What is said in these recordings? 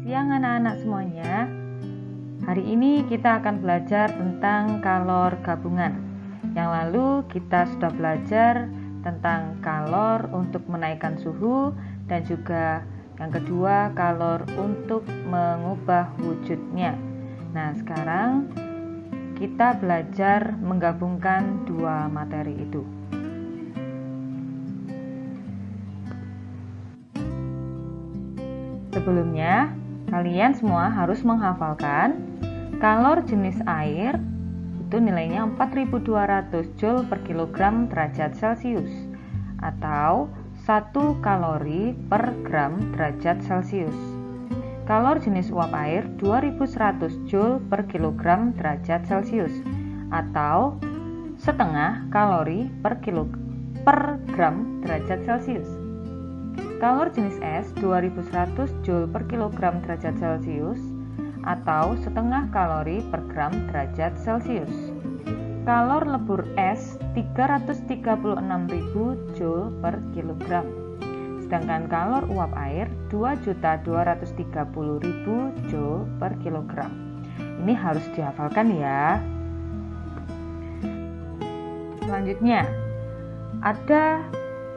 siang anak-anak semuanya. Hari ini kita akan belajar tentang kalor gabungan. Yang lalu kita sudah belajar tentang kalor untuk menaikkan suhu dan juga yang kedua kalor untuk mengubah wujudnya. Nah, sekarang kita belajar menggabungkan dua materi itu. Sebelumnya, kalian semua harus menghafalkan kalor jenis air itu nilainya 4200 Joule per kilogram derajat Celcius atau 1 kalori per gram derajat Celcius. Kalor jenis uap air 2100 Joule per kilogram derajat Celcius atau setengah kalori per gram derajat Celcius. Kalor jenis es 2100 Joule per kilogram derajat Celcius atau setengah kalori per gram derajat Celcius. Kalor lebur es 336.000 Joule per kilogram. Sedangkan kalor uap air 2.230.000 Joule per kilogram. Ini harus dihafalkan ya. Selanjutnya, ada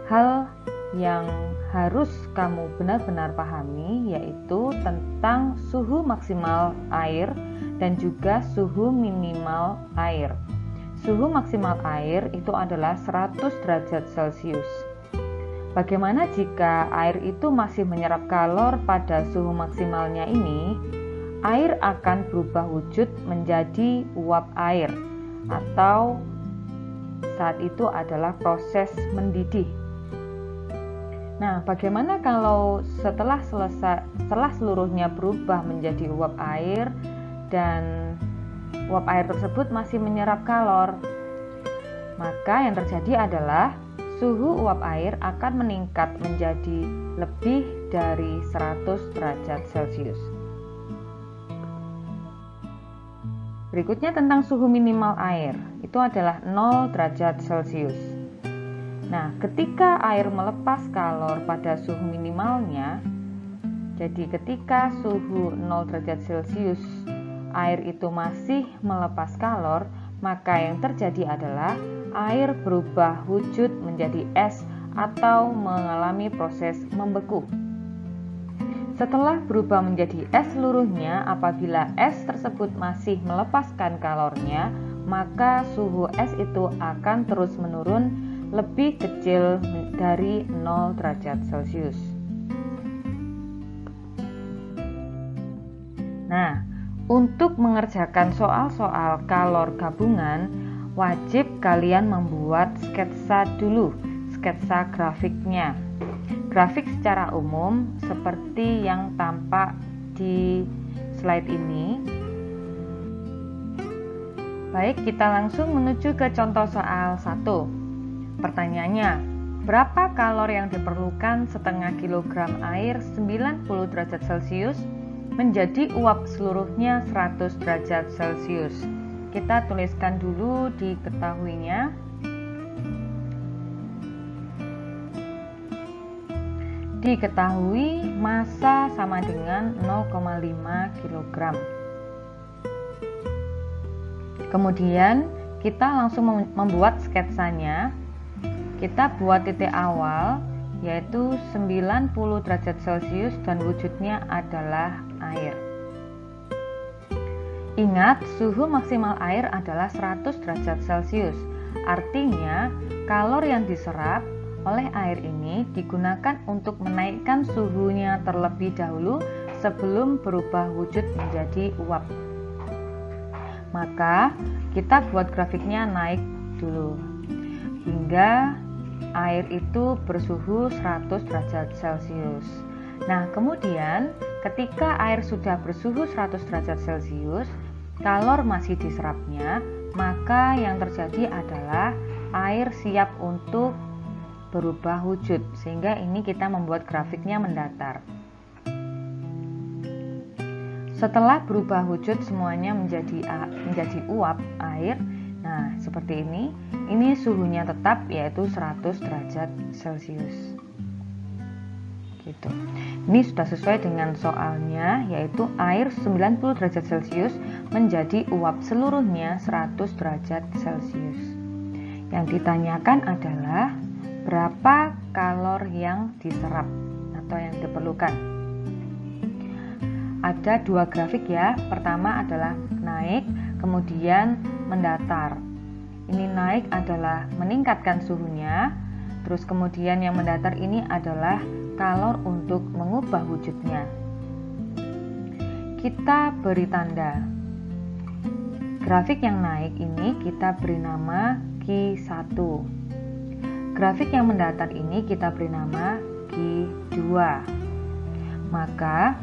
hal yang harus kamu benar-benar pahami, yaitu tentang suhu maksimal air dan juga suhu minimal air. Suhu maksimal air itu adalah 100 derajat Celcius. Bagaimana jika air itu masih menyerap kalor pada suhu maksimalnya ini? Air akan berubah wujud menjadi uap air atau saat itu adalah proses mendidih. Nah, bagaimana kalau setelah seluruhnya berubah menjadi uap air dan uap air tersebut masih menyerap kalor? Maka yang terjadi adalah suhu uap air akan meningkat menjadi lebih dari 100 derajat Celcius. Berikutnya tentang suhu minimal air, itu adalah 0 derajat Celcius. Nah, ketika air melepas kalor pada suhu minimalnya, jadi ketika suhu 0 derajat Celcius, air itu masih melepas kalor, maka yang terjadi adalah air berubah wujud menjadi es atau mengalami proses membeku. Setelah berubah menjadi es seluruhnya, apabila es tersebut masih melepaskan kalornya, maka suhu es itu akan terus menurun lebih kecil dari 0 derajat Celcius. Nah, untuk mengerjakan soal-soal kalor gabungan, wajib kalian membuat sketsa dulu, sketsa grafiknya. Grafik secara umum seperti yang tampak di slide ini. Baik, kita langsung menuju ke contoh soal 1. Pertanyaannya, berapa kalor yang diperlukan setengah kilogram air 90 derajat Celcius menjadi uap seluruhnya 100 derajat Celcius? Kita tuliskan dulu diketahuinya. Diketahui massa sama dengan 0,5 kg. Kemudian kita langsung membuat sketsanya. Kita buat titik awal yaitu 90 derajat Celcius dan wujudnya adalah air. Ingat, suhu maksimal air adalah 100 derajat Celcius. Artinya, kalor yang diserap oleh air ini digunakan untuk menaikkan suhunya terlebih dahulu sebelum berubah wujud menjadi uap. Maka, kita buat grafiknya naik dulu hingga air itu bersuhu 100 derajat Celcius. Nah, kemudian ketika air sudah bersuhu 100 derajat Celcius, kalor masih diserapnya, maka yang terjadi adalah air siap untuk berubah wujud. Sehingga ini kita membuat grafiknya mendatar. Setelah berubah wujud semuanya menjadi uap air. Nah, seperti ini. Ini suhunya tetap yaitu 100 derajat Celcius. Gitu. Ini sudah sesuai dengan soalnya, yaitu air 90 derajat Celcius menjadi uap seluruhnya 100 derajat Celcius. Yang ditanyakan adalah berapa kalor yang diserap atau yang diperlukan. Ada dua grafik ya. Pertama adalah naik, kemudian mendatar. Ini naik adalah meningkatkan suhunya, terus kemudian yang mendatar ini adalah kalor untuk mengubah wujudnya. Kita beri tanda. Grafik yang naik ini kita beri nama Q1. Grafik yang mendatar ini kita beri nama Q2. Maka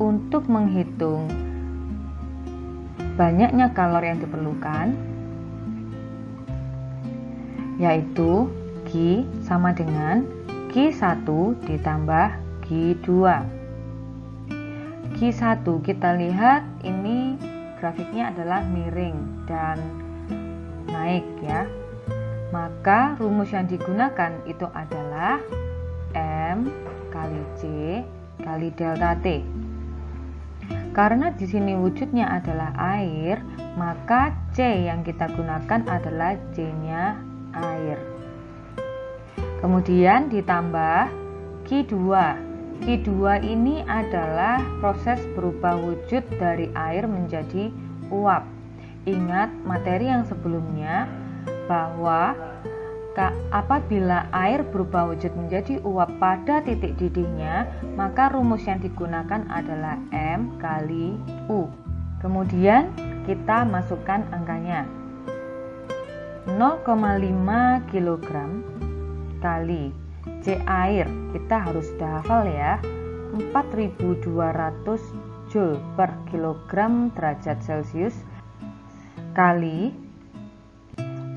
untuk menghitung banyaknya kalor yang diperlukan, yaitu Q sama dengan Q1 ditambah Q2. Q1 kita lihat ini grafiknya adalah miring dan naik ya. Maka rumus yang digunakan itu adalah M kali C kali delta T. Karena di sini wujudnya adalah air, maka C yang kita gunakan adalah C-nya air. Kemudian ditambah Q2. Q2 ini adalah proses berubah wujud dari air menjadi uap. Ingat materi yang sebelumnya bahwa apabila air berubah wujud menjadi uap pada titik didihnya, maka rumus yang digunakan adalah M kali U. Kemudian kita masukkan angkanya. 0,5 kg kali C air, kita harus sudah hafal ya, 4200 Joule per kilogram derajat Celcius kali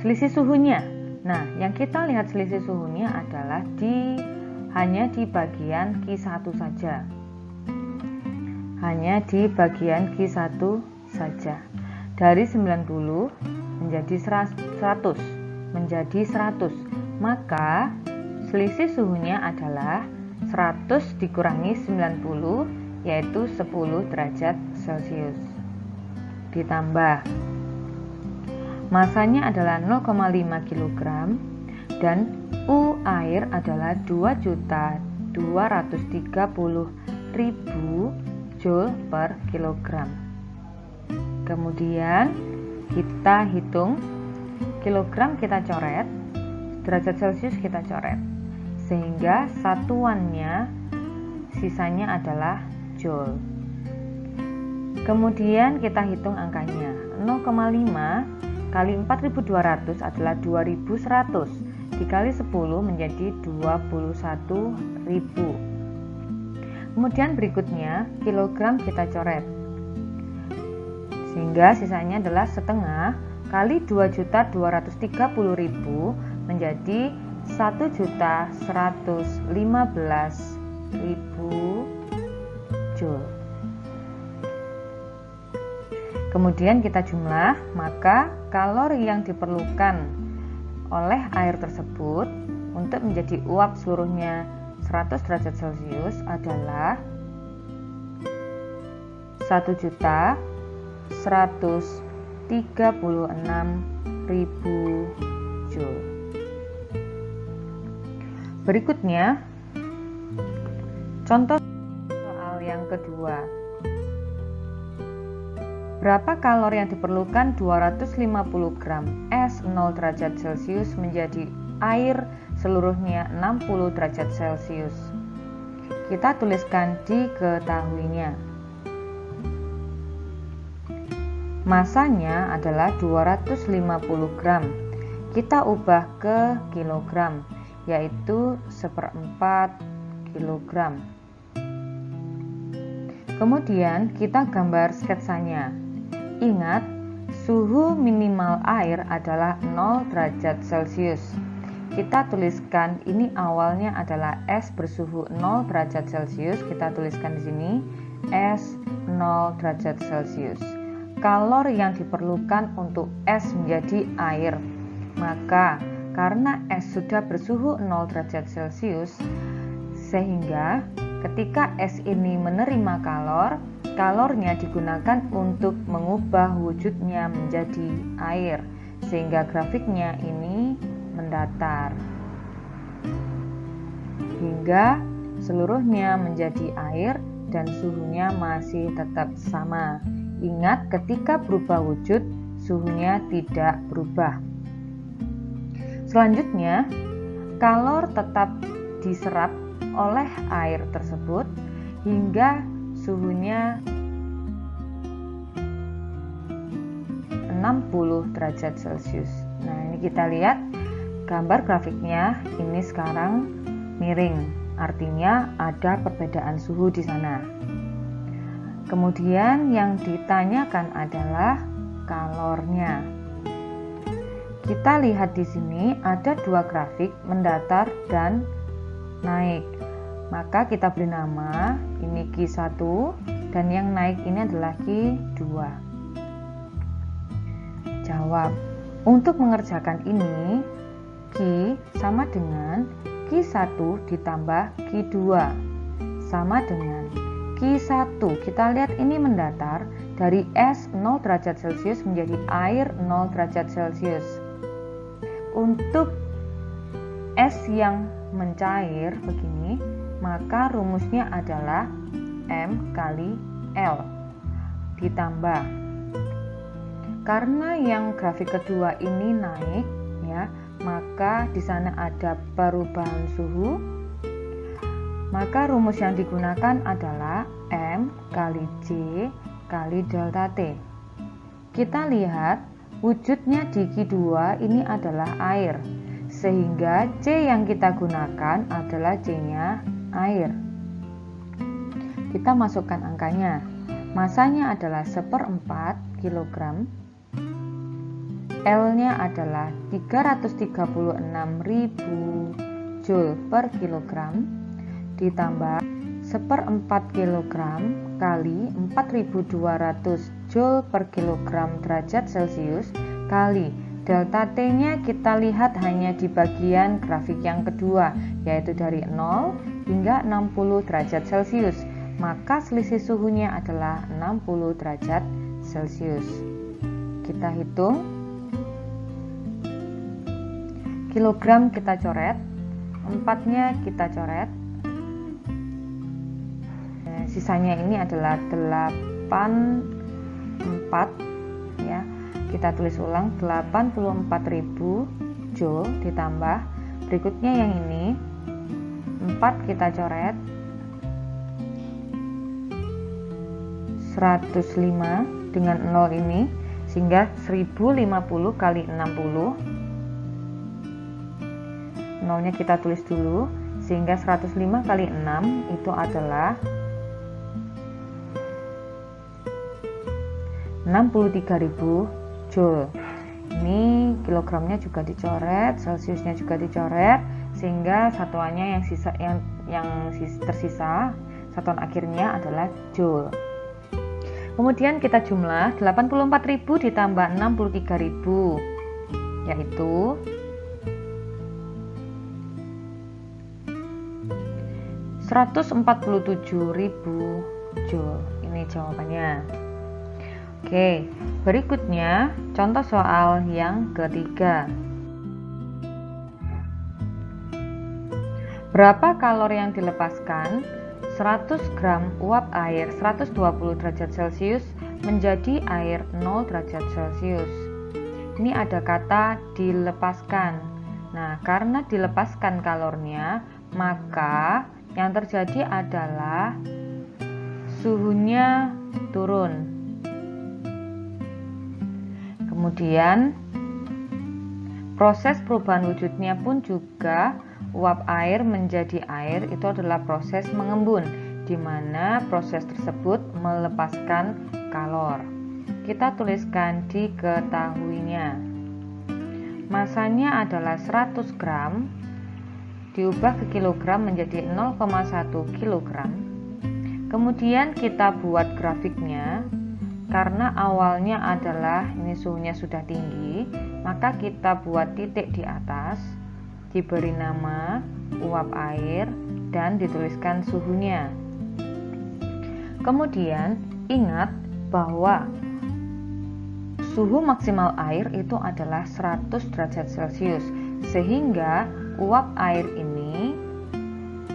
selisih suhunya. Nah, yang kita lihat selisih suhunya adalah hanya di bagian Q1 saja. Hanya di bagian Q1 saja. Dari 90 menjadi 100, menjadi 100. Maka selisih suhunya adalah 100 dikurangi 90, yaitu 10 derajat Celcius. Ditambah masanya adalah 0,5 kg dan U air adalah 2.230.000 Joule per kilogram. Kemudian kita hitung kilogram, kita coret, derajat Celcius kita coret, sehingga satuannya sisanya adalah Joule. Kemudian kita hitung angkanya. 0,5 kali 4200 adalah 2100, dikali 10 menjadi 21.000. Kemudian berikutnya kilogram kita coret, sehingga sisanya adalah setengah kali 2.230.000 menjadi 1.115.000 Joule. Kemudian kita jumlah, maka kalori yang diperlukan oleh air tersebut untuk menjadi uap seluruhnya 100 derajat Celcius adalah 1.136.000 Joule. Berikutnya, contoh soal yang kedua. Berapa kalori yang diperlukan 250 gram es 0 derajat Celcius menjadi air seluruhnya 60 derajat Celcius? Kita tuliskan diketahuinya. Masanya adalah 250 gram. Kita ubah ke kilogram, yaitu 1/4 kilogram. Kemudian kita gambar sketsanya. Ingat, suhu minimal air adalah 0 derajat Celcius. Kita tuliskan ini awalnya adalah es bersuhu 0 derajat Celcius. Kita tuliskan di sini es 0 derajat Celcius. Kalori yang diperlukan untuk es menjadi air. Maka karena es sudah bersuhu 0 derajat Celcius, sehingga ketika es ini menerima kalor, kalornya digunakan untuk mengubah wujudnya menjadi air, sehingga grafiknya ini mendatar hingga seluruhnya menjadi air dan suhunya masih tetap sama. Ingat, ketika berubah wujud, suhunya tidak berubah. Selanjutnya, kalor tetap diserap oleh air tersebut hingga suhunya 60 derajat Celcius. Nah, ini kita lihat gambar grafiknya, ini sekarang miring, artinya ada perbedaan suhu di sana. Kemudian yang ditanyakan adalah kalornya. Kita lihat di sini ada dua grafik, mendatar dan naik. Maka kita beri nama, ini Q1 dan yang naik ini adalah Q2. Jawab. Untuk mengerjakan ini, Q sama dengan Q1 ditambah Q2 sama dengan Q1. Kita lihat ini mendatar dari es 0 derajat Celcius menjadi air 0 derajat Celcius. Untuk es yang mencair begini, maka rumusnya adalah M kali L ditambah. Karena yang grafik kedua ini naik ya, maka di sana ada perubahan suhu. Maka rumus yang digunakan adalah M kali J kali delta T. Kita lihat wujudnya di Q2 ini adalah air, sehingga C yang kita gunakan adalah C-nya air. Kita masukkan angkanya. Masanya adalah 1/4 kg. L-nya adalah 336.000 Joule per kilogram ditambah 1/4 kg kali 4.200 Joule per kilogram derajat Celcius kali delta T-nya kita lihat hanya di bagian grafik yang kedua, yaitu dari 0 hingga 60 derajat Celcius. Maka selisih suhunya adalah 60 derajat Celcius. Kita hitung. Kilogram kita coret, 4-nya kita coret. Sisanya ini adalah 84 ya. Kita tulis ulang 84.000 Joule ditambah berikutnya yang ini 4 kita coret 105 dengan 0 ini sehingga 1050 kali 60. 0-nya kita tulis dulu sehingga 105 kali 6 itu adalah 63.000 Joule. Ini kilogramnya juga dicoret, Celciusnya juga dicoret, sehingga satuannya yang tersisa, satuan akhirnya adalah Joule. Kemudian kita jumlah 84.000 ditambah 63.000, yaitu 147.000 Joule. Ini jawabannya. Oke, berikutnya contoh soal yang ketiga. Berapa kalori yang dilepaskan 100 gram uap air 120 derajat Celcius menjadi air 0 derajat Celcius? Ini ada kata dilepaskan. Nah, karena dilepaskan kalornya, maka yang terjadi adalah suhunya turun. Kemudian proses perubahan wujudnya pun juga uap air menjadi air itu adalah proses mengembun, di mana proses tersebut melepaskan kalor. Kita tuliskan diketahuinya. Masanya adalah 100 gram diubah ke kilogram menjadi 0,1 kilogram. Kemudian kita buat grafiknya. Karena awalnya adalah ini suhunya sudah tinggi, maka kita buat titik di atas, diberi nama uap air dan dituliskan suhunya. Kemudian ingat bahwa suhu maksimal air itu adalah 100 derajat Celcius, sehingga uap air ini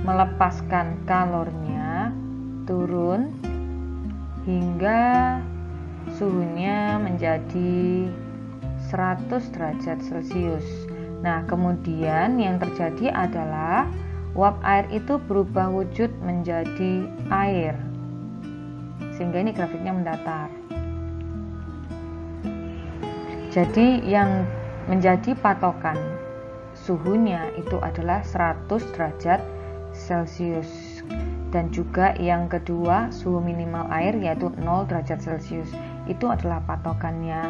melepaskan kalornya turun hingga suhunya menjadi 100 derajat Celcius. Nah, kemudian yang terjadi adalah uap air itu berubah wujud menjadi air, sehingga ini grafiknya mendatar. Jadi yang menjadi patokan suhunya itu adalah 100 derajat Celcius. Dan juga yang kedua, suhu minimal air yaitu 0 derajat Celcius. Itu adalah patokannya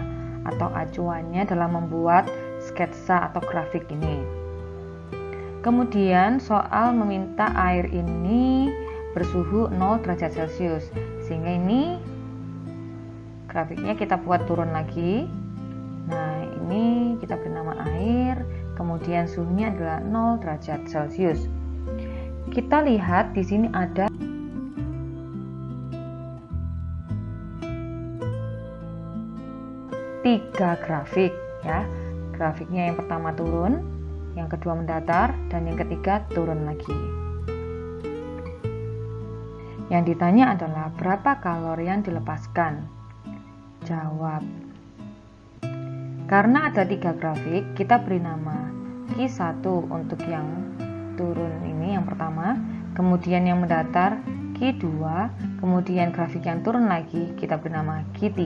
atau acuannya dalam membuat sketsa atau grafik ini. Kemudian soal meminta air ini bersuhu 0 derajat Celcius. Sehingga ini grafiknya kita buat turun lagi. Nah, ini kita beri nama air, kemudian suhunya adalah 0 derajat Celcius. Kita lihat di sini ada tiga grafik ya. Grafiknya yang pertama turun, yang kedua mendatar, dan yang ketiga turun lagi. Yang ditanya adalah berapa kalori yang dilepaskan? Jawab. Karena ada tiga grafik, kita beri nama Q1 untuk yang turun ini yang pertama, kemudian yang mendatar Q2, kemudian grafik yang turun lagi kita beri nama Q3.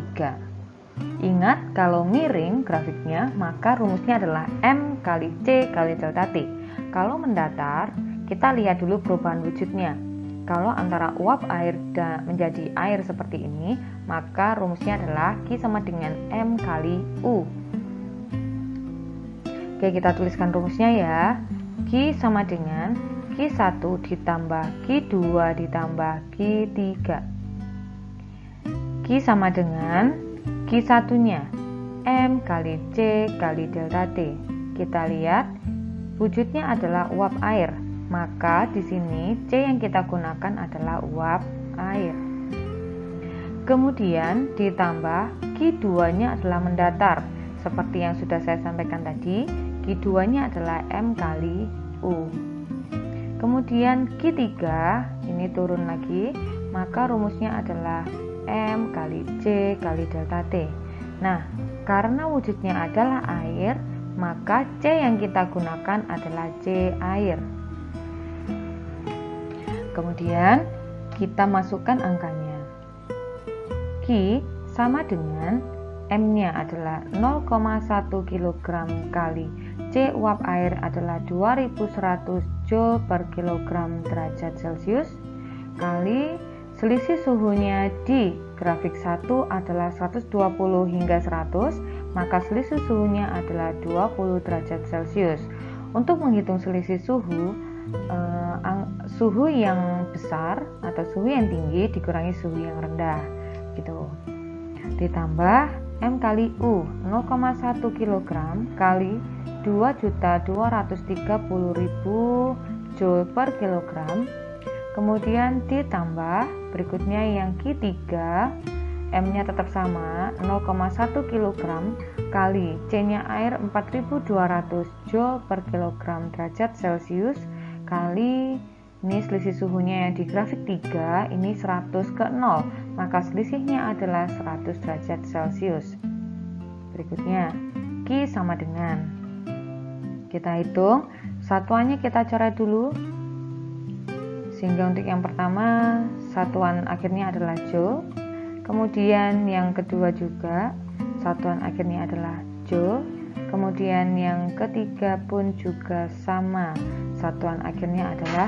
Ingat, kalau miring grafiknya maka rumusnya adalah M kali C kali delta T. Kalau mendatar, kita lihat dulu perubahan wujudnya. Kalau antara uap air menjadi air seperti ini, maka rumusnya adalah Q sama dengan M kali U. Oke, kita tuliskan rumusnya ya. Q sama dengan Q1 ditambah Q2 ditambah Q3. Q sama dengan Q1-nya M kali C kali delta T. Kita lihat wujudnya adalah uap air, maka di sini C yang kita gunakan adalah uap air. Kemudian ditambah Q2-nya adalah mendatar. Seperti yang sudah saya sampaikan tadi, Q2-nya adalah M kali U. Kemudian Q3 ini turun lagi, maka rumusnya adalah M kali C kali delta T. Nah, karena wujudnya adalah air, maka C yang kita gunakan adalah C air. Kemudian kita masukkan angkanya. Q sama dengan M-nya adalah 0,1 kg kali C uap air adalah 2100 Joule per kilogram derajat Celcius kali selisih suhunya di grafik 1 adalah 120 hingga 100, maka selisih suhunya adalah 20 derajat Celcius. Untuk menghitung selisih suhu, suhu yang besar atau suhu yang tinggi dikurangi suhu yang rendah gitu. Ditambah M kali U 0,1 kg kali 2.230.000 Joule per kilogram. Kemudian ditambah berikutnya yang Q3, M-nya tetap sama 0,1 kg kali C-nya air 4.200 Joule per kilogram derajat Celcius kali ini selisih suhunya yang di grafik 3 ini 100 ke 0, maka selisihnya adalah 100 derajat Celcius. Berikutnya Q sama dengan, kita hitung satuannya, kita coret dulu. Sehingga untuk yang pertama satuan akhirnya adalah Joule, kemudian yang kedua juga satuan akhirnya adalah Joule, kemudian yang ketiga pun juga sama, satuan akhirnya adalah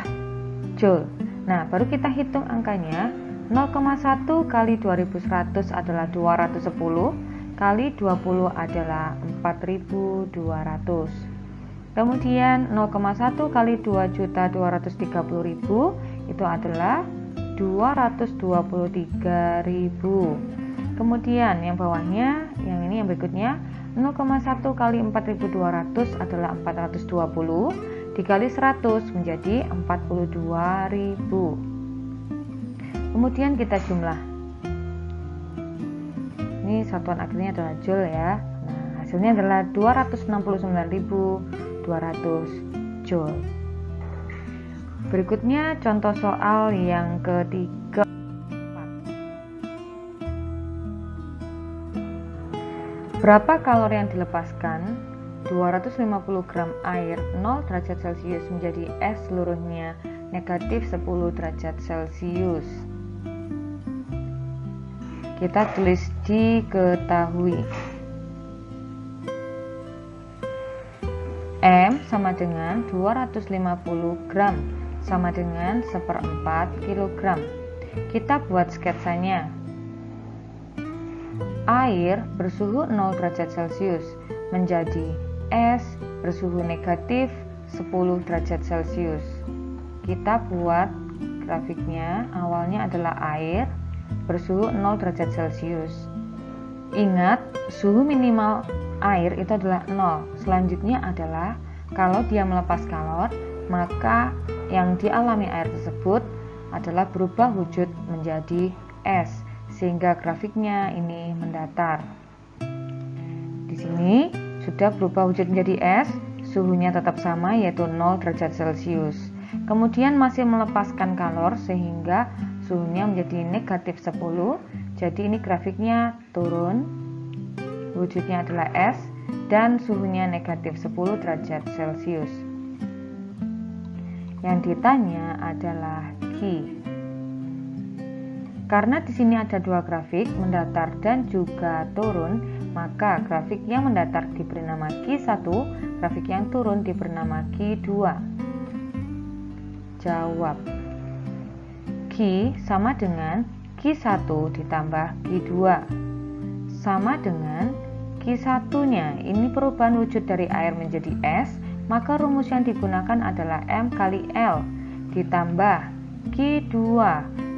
Joule. Nah, baru kita hitung angkanya. 0,1 kali 2100 adalah 210, kali 20 adalah 4200. Kemudian 0,1 kali 2.230.000 itu adalah 223.000. Kemudian yang bawahnya, yang ini yang berikutnya, 0,1 kali 4.200 adalah 420, dikali 100 menjadi 42.000. Kemudian kita jumlah. Ini satuan akhirnya adalah joule ya. Nah, hasilnya adalah 269.200 joule. Berikutnya contoh soal yang ketiga. Berapa kalori yang dilepaskan 250 gram air 0 derajat Celcius menjadi es seluruhnya negatif 10 derajat Celcius. Kita tulis diketahui. M sama dengan 250 gram sama dengan 1/4 kilogram. Kita buat sketsanya. Air bersuhu 0 derajat Celcius menjadi es bersuhu negatif 10 derajat Celcius. Kita buat grafiknya. Awalnya adalah air bersuhu 0 derajat Celcius. Ingat, suhu minimal air itu adalah 0. Selanjutnya adalah kalau dia melepas kalor, maka yang dialami air tersebut adalah berubah wujud menjadi es, sehingga grafiknya ini mendatar. Di sini sudah berubah wujud menjadi es, suhunya tetap sama yaitu 0 derajat Celcius. Kemudian masih melepaskan kalor sehingga suhunya menjadi negatif 10. Jadi ini grafiknya turun, wujudnya adalah es dan suhunya negatif 10 derajat Celcius. Yang ditanya adalah Q. Karena di sini ada dua grafik, mendatar dan juga turun, maka grafik yang mendatar diberi nama Q1, grafik yang turun diberi nama Q2. Jawab. Q sama dengan Q1 ditambah Q2 sama dengan Q1-nya. Ini perubahan wujud dari air menjadi es, maka rumus yang digunakan adalah M kali L ditambah Q2.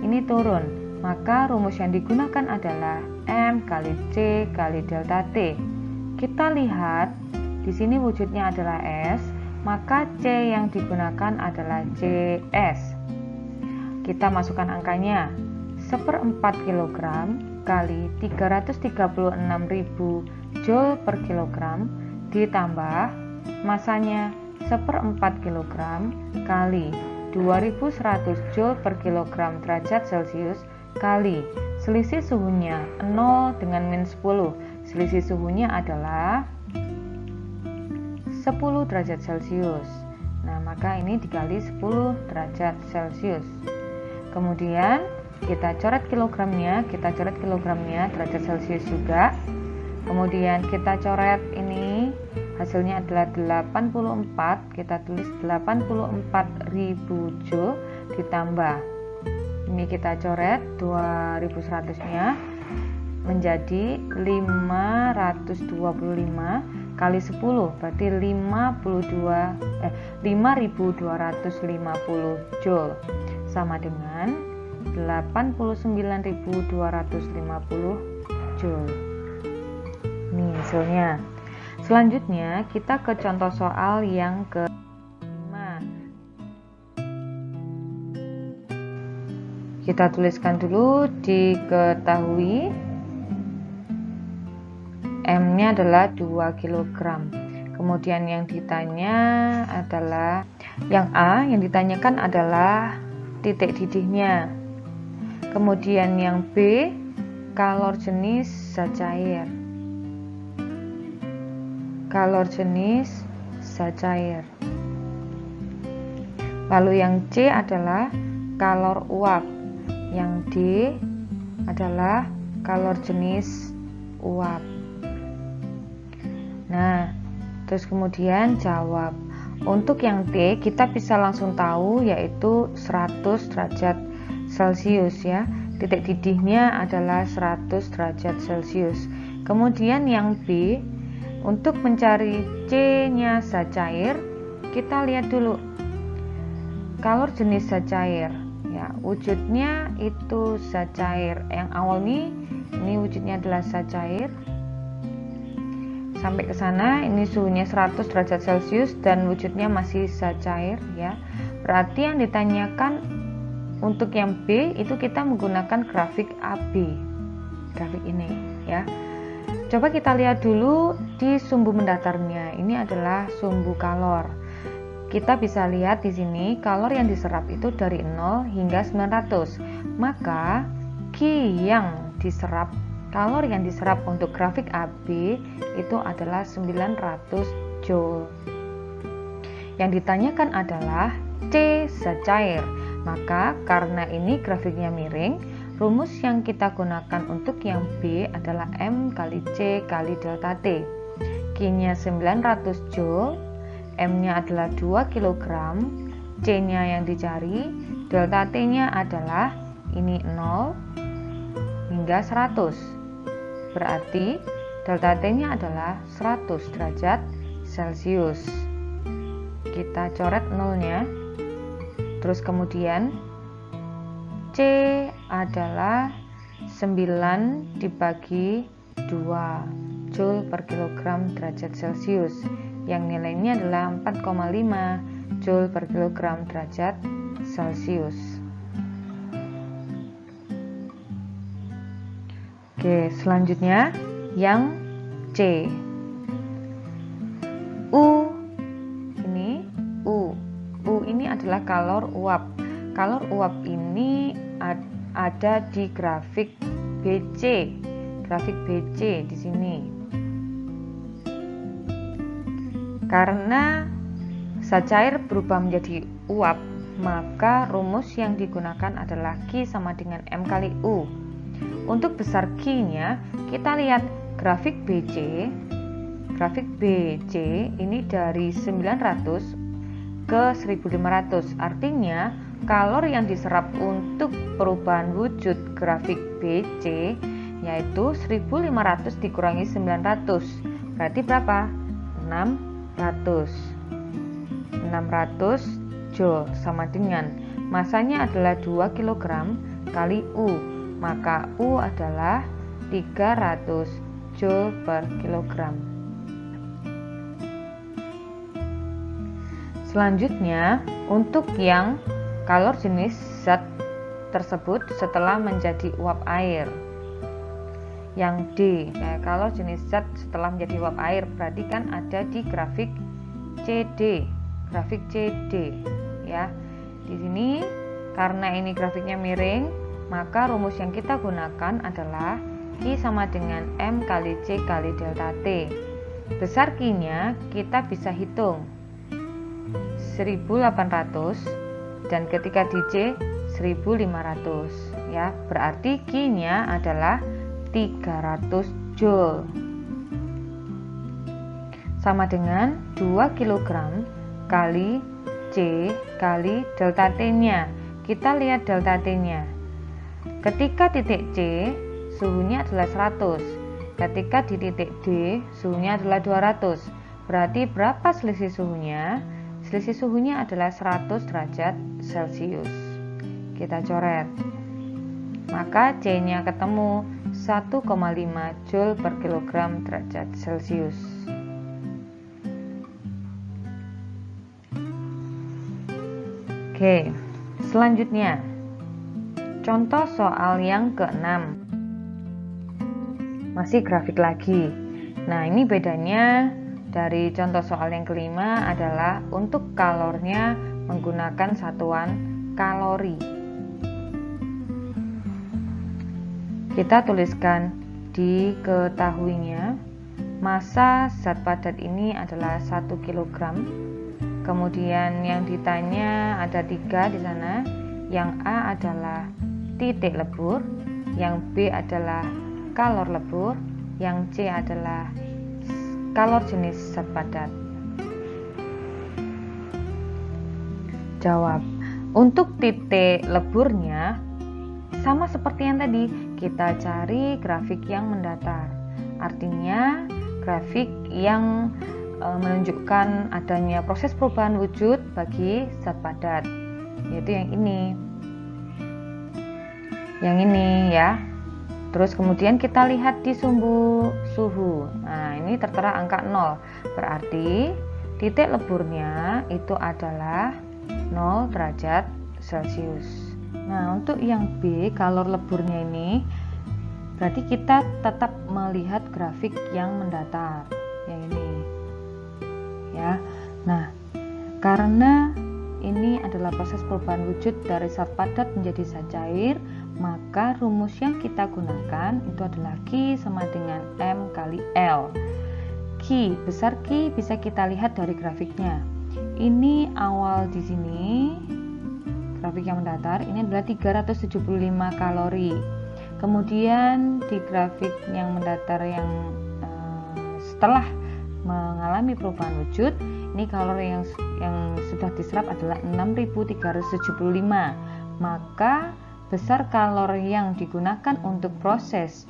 Ini turun, maka rumus yang digunakan adalah M kali C kali delta T. Kita lihat di sini wujudnya adalah S, maka C yang digunakan adalah CS. Kita masukkan angkanya. 1/4 kg kali 336.000 joule per kilogram ditambah masanya 1/4 kg kali 2100 joule per kilogram derajat Celcius kali selisih suhunya 0 dengan min 10. Selisih suhunya adalah 10 derajat Celcius. Nah, maka ini dikali 10 derajat Celcius. Kemudian kita coret kilogramnya, derajat Celcius juga. Kemudian kita coret ini, hasilnya adalah 84, kita tulis 84.000 joule ditambah. Ini kita coret 2100-nya menjadi 525 kali 10, berarti 5.250 joule sama dengan 89.250 joule. Ini hasilnya. Selanjutnya kita ke contoh soal yang ke-5. Kita tuliskan dulu diketahui M-nya adalah 2 kg. Kemudian yang ditanya adalah yang A, yang ditanyakan adalah titik didihnya. Kemudian yang B, kalor jenis zat cair. Lalu yang C adalah kalor uap. Yang D adalah kalor jenis uap. Nah, terus kemudian jawab. Untuk yang D kita bisa langsung tahu yaitu 100 derajat Celcius ya. Titik didihnya adalah 100 derajat Celcius. Kemudian yang B, untuk mencari C-nya zat cair, kita lihat dulu kalor jenis zat cair. Ya, wujudnya itu zat cair. Yang awal ini wujudnya adalah zat cair. Sampai ke sana ini suhunya 100 derajat Celcius dan wujudnya masih zat cair ya. Berarti yang ditanyakan untuk yang B itu kita menggunakan grafik AB. Grafik ini ya. Coba kita lihat dulu di sumbu mendatarnya. Ini adalah sumbu kalor. Kita bisa lihat di sini kalor yang diserap itu dari 0 hingga 900. Maka Q yang diserap, kalor yang diserap untuk grafik AB itu adalah 900 Joule. Yang ditanyakan adalah C zat cair. Maka karena ini grafiknya miring, rumus yang kita gunakan untuk yang B adalah M kali C kali delta T. Q-nya 900 Joule, M-nya adalah 2 kg, C-nya yang dicari, delta T-nya adalah ini 0 hingga 100. Berarti delta T-nya adalah 100 derajat Celcius. Kita coret 0-nya. Terus kemudian C adalah 9 dibagi 2 Joule per kilogram derajat Celcius, yang nilainya adalah 4,5 Joule per kilogram derajat Celcius. Oke, selanjutnya yang C. U ini adalah kalor uap. Kalor uap ini ada di grafik BC. Grafik BC di sini. Karena zat cair berubah menjadi uap, maka rumus yang digunakan adalah Q sama dengan M kali U. Untuk besar Q-nya, kita lihat grafik BC. Grafik BC ini dari 900 ke 1500. Artinya kalor yang diserap untuk perubahan wujud grafik BC yaitu 1500 dikurangi 900. Berarti berapa? 600 Joule sama dengan masanya adalah 2 kg kali U. Maka U adalah 300 Joule per kilogram. Selanjutnya, untuk yang kalor jenis zat tersebut setelah menjadi uap air. Yang D, kalor jenis zat setelah menjadi uap air, berarti kan ada di grafik CD. Grafik CD ya. Di sini karena ini grafiknya miring, maka rumus yang kita gunakan adalah Q sama dengan M kali C kali delta T. Besar Q-nya kita bisa hitung 1800 dan ketika di C 1500 ya. Berarti Q-nya adalah 300 Joule. Sama dengan 2 kg kali C kali delta T-nya. Kita lihat delta T-nya. Ketika titik C suhunya adalah 100. Ketika di titik D suhunya adalah 200. Berarti berapa selisih suhunya? Selisih suhunya adalah 100 derajat Celcius. Kita coret. Maka C-nya ketemu 1,5 Joule per kilogram derajat Celcius. Oke, selanjutnya contoh soal yang ke-6. Masih grafik lagi. Nah, ini bedanya dari contoh soal yang kelima adalah untuk kalornya menggunakan satuan kalori. Kita tuliskan diketahuinya massa zat padat ini adalah 1 kg. Kemudian yang ditanya ada 3 di sana. Yang A adalah titik lebur, yang B adalah kalor lebur, yang C adalah kalor jenis zat padat. Jawab. Untuk titik leburnya sama seperti yang tadi, kita cari grafik yang mendatar. Artinya grafik yang menunjukkan adanya proses perubahan wujud bagi zat padat, yaitu yang ini ya. Terus kemudian kita lihat di sumbu suhu. Nah, ini tertera angka 0. Berarti titik leburnya itu adalah 0 derajat Celcius. Nah, untuk yang B, kalor leburnya ini berarti kita tetap melihat grafik yang mendatar, yang ini. Ya. Nah, karena ini adalah proses perubahan wujud dari zat padat menjadi zat cair, maka rumus yang kita gunakan itu adalah Q sama dengan M kali L. Q, besar Q bisa kita lihat dari grafiknya. Ini awal di sini, grafik yang mendatar, ini adalah 375 kalori. Kemudian di grafik yang mendatar yang setelah mengalami perubahan wujud, ini kalori yang sudah diserap adalah 6.375. Maka besar kalori yang digunakan untuk proses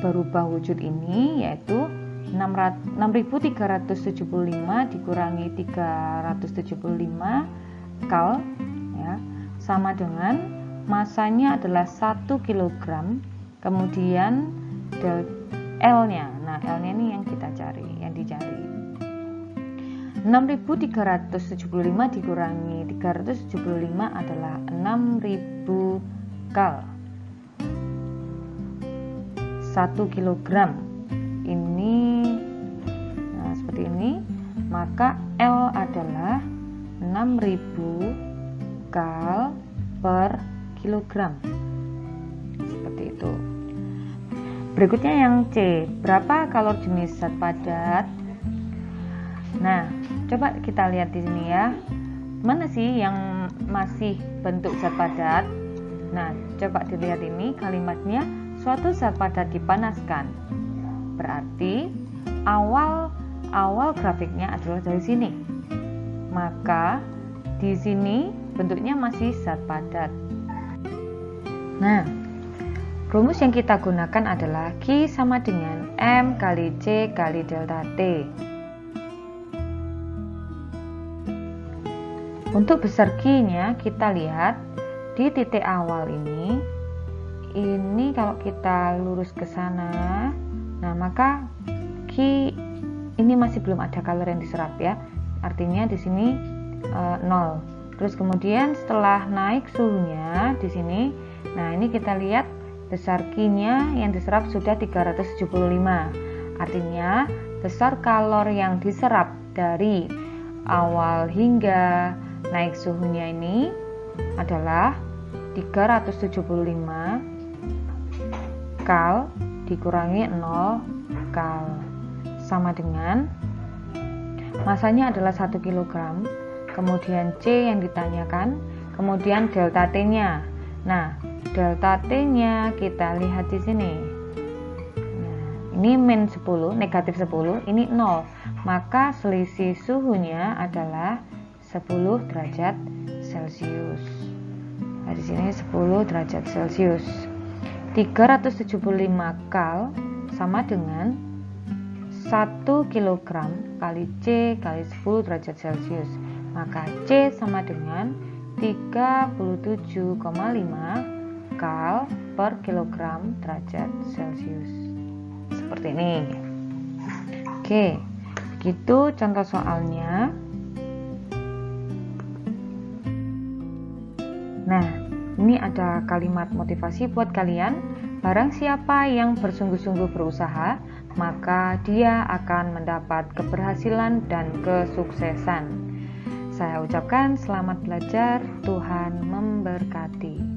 berubah wujud ini yaitu 6.375 dikurangi 375 kal, ya, sama dengan masanya adalah 1 kg, kemudian L-nya. Nah, L-nya ini yang kita cari, yang dicari. 6.375 dikurangi 375 adalah 6.000 kal. 1 kg ini, nah seperti ini, maka L adalah 6.000 kal per kilogram. Seperti itu. Berikutnya yang C, berapa kalori jenis zat padat? Nah, coba kita lihat di sini ya. Mana sih yang masih bentuk zat padat? Nah, coba dilihat ini kalimatnya, suatu zat padat dipanaskan. Berarti awal grafiknya adalah dari sini. Maka di sini bentuknya masih zat padat. Nah, rumus yang kita gunakan adalah Q sama dengan M kali C kali delta T. Untuk besar Q-nya kita lihat di titik awal ini kalau kita lurus ke sana, nah maka Q ini masih belum ada kalori yang diserap ya. Artinya di sini 0. Terus kemudian setelah naik suhunya di sini, nah ini kita lihat besar Q-nya yang diserap sudah 375. Artinya besar kalori yang diserap dari awal hingga naik suhunya ini adalah 375 kal dikurangi 0 kal, sama dengan masanya adalah 1 kg, kemudian C yang ditanyakan, kemudian delta T-nya. Nah, delta T-nya kita lihat di sini. Nah, ini min 10, negatif 10, ini 0. Maka selisih suhunya adalah 10 derajat Celcius. Nah, di sini 10 derajat Celcius. 375 kal sama dengan 1 kg kali C kali 10 derajat Celcius. Maka C sama dengan 37,5 kal per kilogram derajat Celcius. Seperti ini. Oke, begitu contoh soalnya. Nah, ini ada kalimat motivasi buat kalian. Barang siapa yang bersungguh-sungguh berusaha, maka dia akan mendapat keberhasilan dan kesuksesan. Saya ucapkan selamat belajar, Tuhan memberkati.